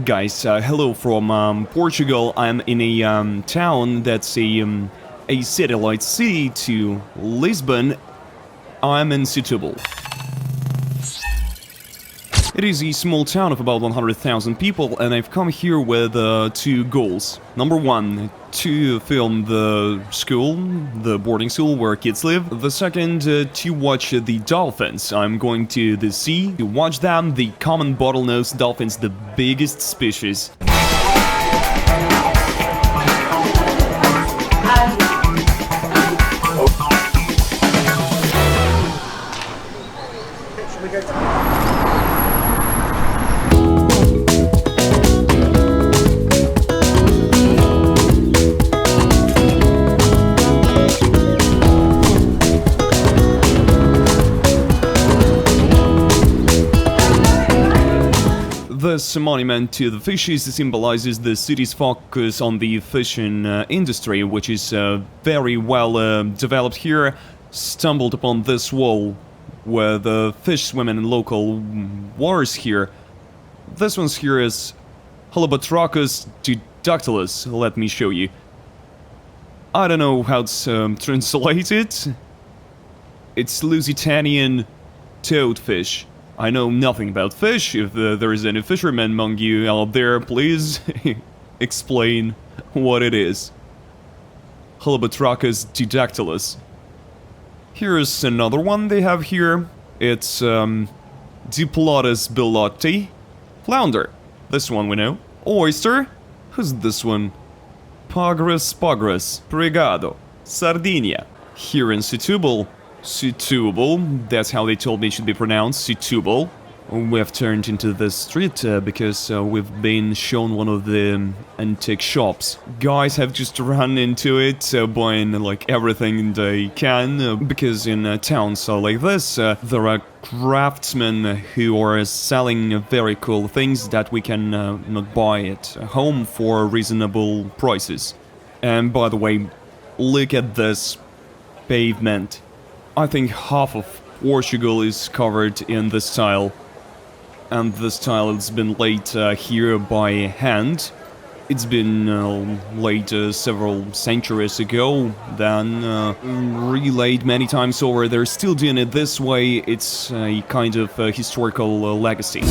Guys, hello from Portugal. I'm in a town that's a satellite city to Lisbon. I'm in Setubal. It is a small town of about 100,000 people, and I've come here with two goals. Number one, to film the school, the boarding school where kids live. The second, to watch the dolphins. I'm going to the sea to watch them, the common bottlenose dolphins, the biggest species. This monument to the fishes symbolizes the city's focus on the fishing industry, which is very well developed here. Stumbled upon this wall where the fish swim in local waters here. This one's here is Holobatrachus didactylus. Let me show you. I don't know how to translate it. It's Lusitanian toadfish. I know nothing about fish. If there is any fishermen among you out there, please explain what it is. Holobatrachus didactylus. Here's another one they have here. It's Diplodocus belotti. Flounder. This one we know. Oyster. Who's this one? Pagras pagras. Pregado. Sardinia. Here in Setubal. Setubal, that's how they told me it should be pronounced, Setubal. We have turned into the street because we've been shown one of the antique shops. Guys have just run into it, buying like everything they can, because in towns like this, there are craftsmen who are selling very cool things that we can not buy at home for reasonable prices. And by the way, look at this pavement. I think half of Portugal is covered in this tile, and this tile has been laid here by hand. It's been laid several centuries ago, then relaid many times over. They're still doing it this way. It's a kind of historical legacy.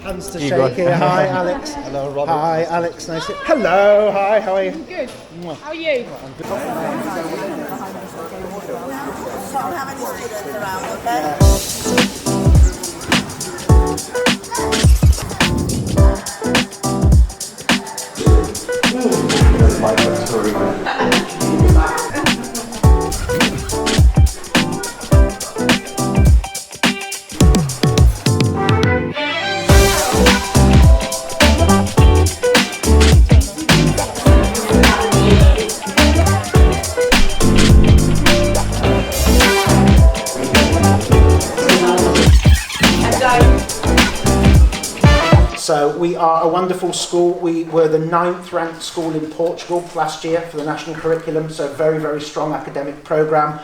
Hands to shake here. Hi, Alex. Hello, Robert. Hi, Alex. Nice to... Hello. Hi. How are you? Good. How are you? Don't have any students around, okay? So we are a wonderful school. We were the 9th ranked school in Portugal last year for the national curriculum, so very, very strong academic programme.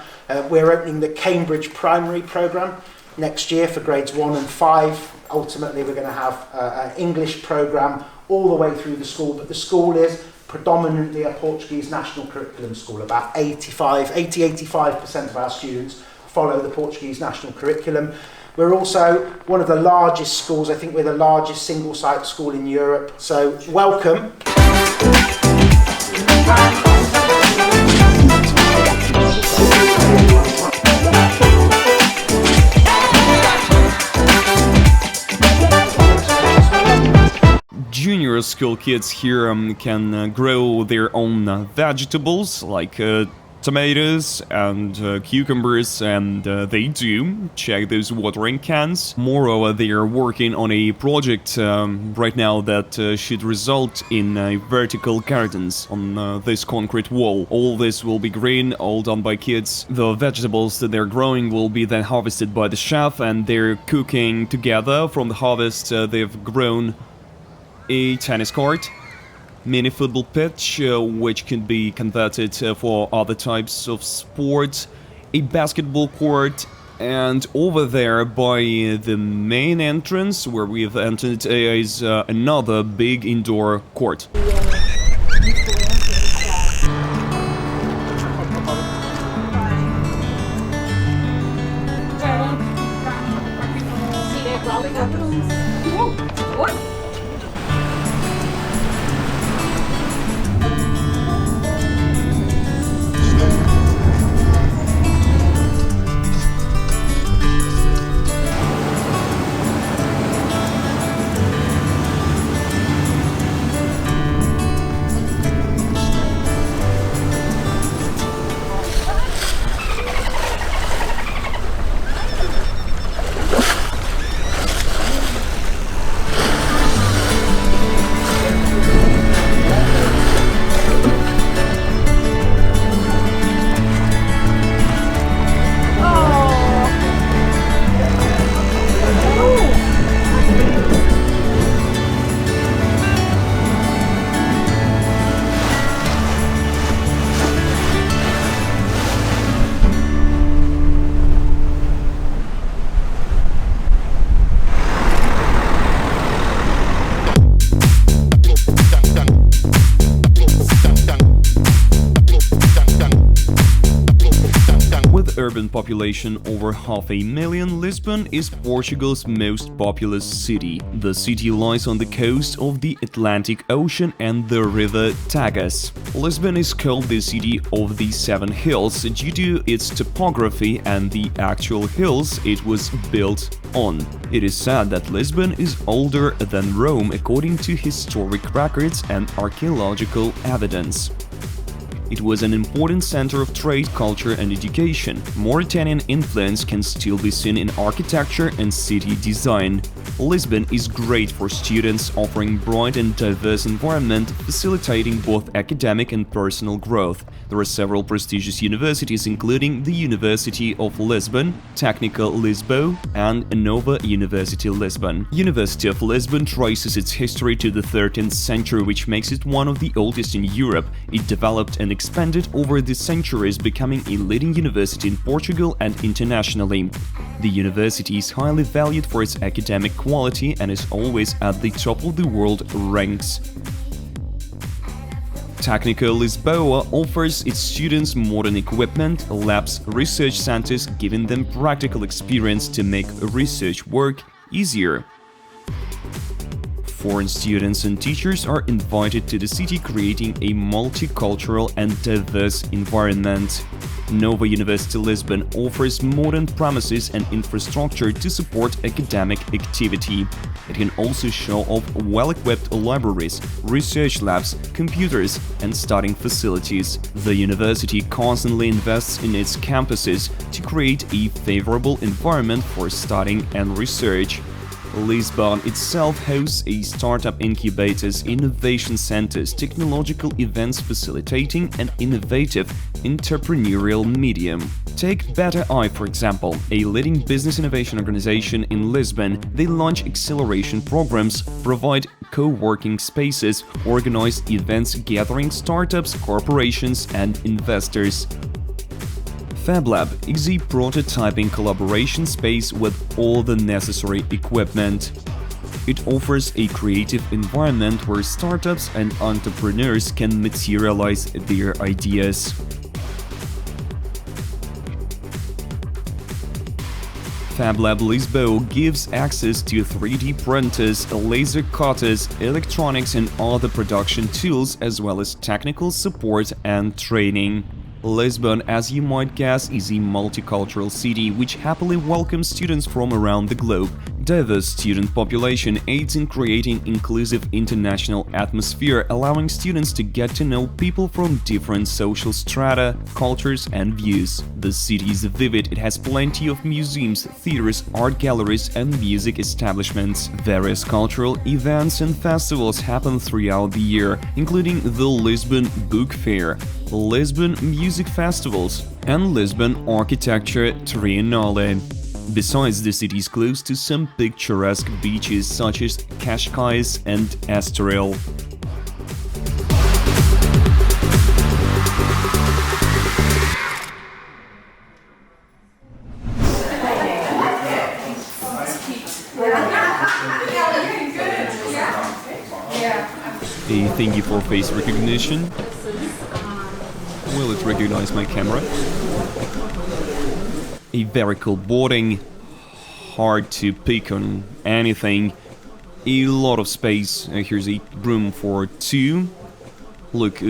We're opening the Cambridge primary programme next year for grades 1 and 5. Ultimately, we're going to have an English programme all the way through the school, but the school is predominantly a Portuguese national curriculum school. About 80-85% of our students follow the Portuguese national curriculum. We're also one of the largest schools. I think we're the largest single-site school in Europe. So, welcome. Junior school kids here can grow their own vegetables, like tomatoes and cucumbers, and they do check those watering cans. Moreover, they are working on a project right now that should result in vertical gardens on this concrete wall. All this will be green, all done by kids. The vegetables that they're growing will be then harvested by the chef, and they're cooking together. From the harvest, they've grown a tennis court, mini football pitch, which can be converted for other types of sports, a basketball court, and over there by the main entrance where we've entered is another big indoor court. Urban population over 500,000, Lisbon is Portugal's most populous city. The city lies on the coast of the Atlantic Ocean and the river Tagus. Lisbon is called the City of the Seven Hills due to its topography and the actual hills it was built on. It is said that Lisbon is older than Rome according to historic records and archaeological evidence. It was an important center of trade, culture and education. Mauritanian influence can still be seen in architecture and city design. Lisbon is great for students, offering bright and diverse environment, facilitating both academic and personal growth. There are several prestigious universities, including the University of Lisbon, Técnica Lisboa, and Nova University Lisbon. University of Lisbon traces its history to the 13th century, which makes it one of the oldest in Europe. It developed and expanded over the centuries, becoming a leading university in Portugal and internationally. The university is highly valued for its academic quality and is always at the top of the world ranks. Técnica Lisboa offers its students modern equipment, labs, research centers, giving them practical experience to make research work easier. Foreign students and teachers are invited to the city, creating a multicultural and diverse environment. Nova University Lisbon offers modern premises and infrastructure to support academic activity. It can also show off well-equipped libraries, research labs, computers, and studying facilities. The university constantly invests in its campuses to create a favorable environment for studying and research. Lisbon itself hosts a startup incubators, innovation centers, technological events facilitating an innovative entrepreneurial medium. Take Better Eye, for example, a leading business innovation organization in Lisbon. They launch acceleration programs, provide co-working spaces, organize events gathering startups, corporations, and investors. FabLab is a prototyping collaboration space with all the necessary equipment. It offers a creative environment where startups and entrepreneurs can materialize their ideas. FabLab Lisboa gives access to 3D printers, laser cutters, electronics and other production tools, as well as technical support and training. Lisbon, as you might guess, is a multicultural city which happily welcomes students from around the globe, Diverse student population aids in creating inclusive international atmosphere, allowing students to get to know people from different social strata, cultures and views. The city is vivid, it has plenty of museums, theaters, art galleries and music establishments. Various cultural events and festivals happen throughout the year, including the Lisbon Book Fair, Lisbon Music Festivals and Lisbon Architecture Triennale. Besides, the city is close to some picturesque beaches such as Cascais and Estoril. A thingy for face recognition. Will it recognize my camera? A very cool boarding, hard to pick on anything, a lot of space. Here's a room for two. Look,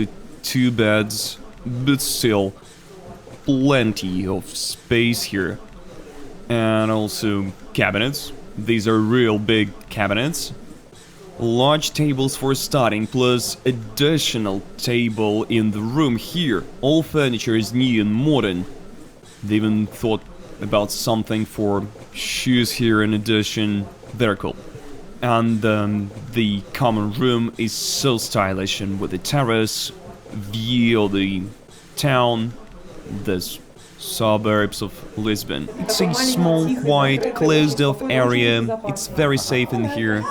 2 beds, but still plenty of space here. And also cabinets. These are real big cabinets. Large tables for studying, plus additional table in the room here. All furniture is new and modern. They even thought about something for shoes here in addition. Very cool. And the common room is so stylish and with a terrace, view of the town, the suburbs of Lisbon. It's a small, quiet, closed-off area. It's very safe in here.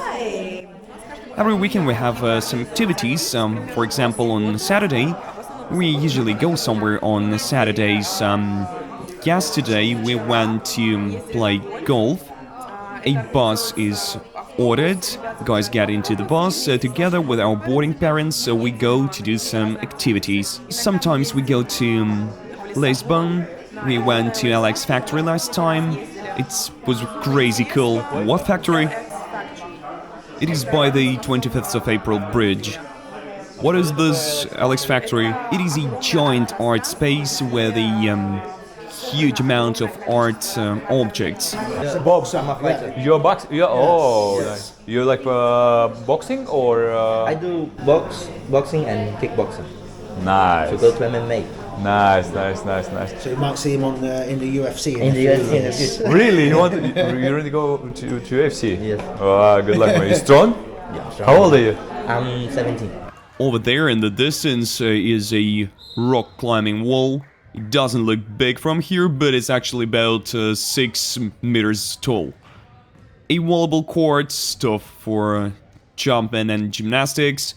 Every weekend we have some activities. For example, on Saturday, we usually go somewhere on Saturdays. Yesterday we went to play golf. A bus is ordered. Guys get into the bus together with our boarding parents, so we go to do some activities. Sometimes we go to Lisbon. We went to Alex Factory last time. It was crazy cool. What factory? It is by the 25th of April bridge. What is this Alex Factory? It is a giant art space where the huge amount of art objects. You're boxing? Yeah. Oh, nice. You like boxing or? I do boxing and kickboxing. Nice. To go to MMA. Nice. So you might see him on in the UFC. In the UFC in the future. Really? You really go to UFC? Yes. Oh, good luck, man. You strong? Yeah, sure. How old are you? I'm 17. Over there in the distance is a rock climbing wall. It doesn't look big from here, but it's actually about 6 meters tall. A wallable court, stuff for jumping and gymnastics.